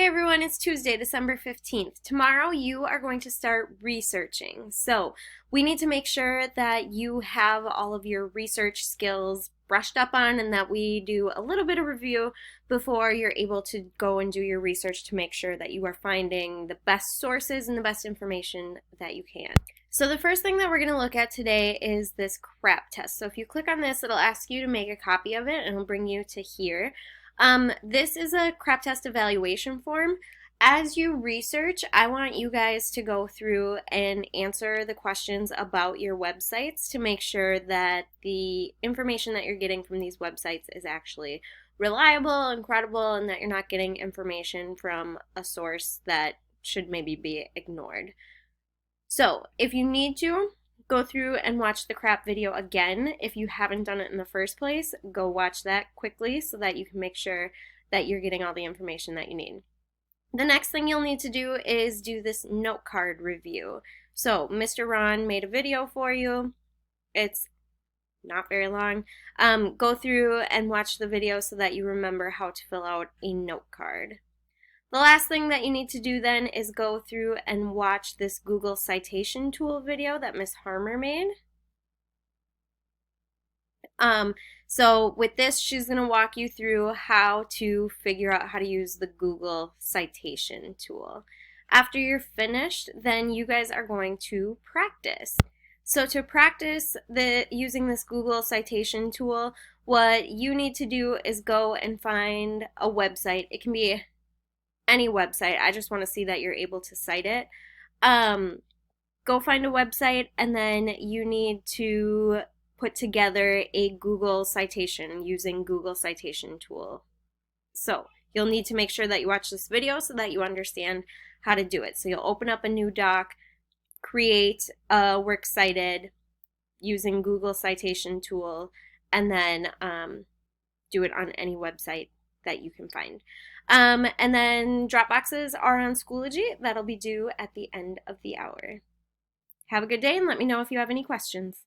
everyone, it's Tuesday, December 15th. Tomorrow you are going to start researching. So we need to make sure that you have all of your research skills brushed up on and that we do a little bit of review before you're able to go and do your research to make sure that you are finding the best sources and the best information that you can. So the first thing that we're going to look at today is this CRAP test. So if you click on this, it'll ask you to make a copy of it and it'll bring you to here. This is a CRAP test evaluation form. As you research, I want you guys to go through and answer the questions about your websites to make sure that the information that you're getting from these websites is actually reliable and credible and that you're not getting information from a source that should maybe be ignored. So if you need to, go through and watch the CRAP video again. If you haven't done it in the first place, go watch that quickly so that you can make sure that you're getting all the information that you need. The next thing you'll need to do is do this note card review. So Mr. Ron made a video for you. It's not very long. Go through and watch the video so that you remember how to fill out a note card. The last thing that you need to do then is go through and watch this Google Citation tool video that Miss Harmer made. So with this, she's going to walk you through how to figure out how to use the Google Citation tool. After you're finished, then you guys are going to practice. So to practice using this Google Citation tool, what you need to do is go and find a website. It can be any website. I just want to see that you're able to cite it. Go find a website and then you need to put together a Google citation using Google Citation tool. So you'll need to make sure that you watch this video so that you understand how to do it. So you'll open up a new doc, create a works cited using Google Citation tool, and then do it on any website that you can find. And then drop boxes are on Schoology. That'll be due at the end of the hour. Have a good day and let me know if you have any questions.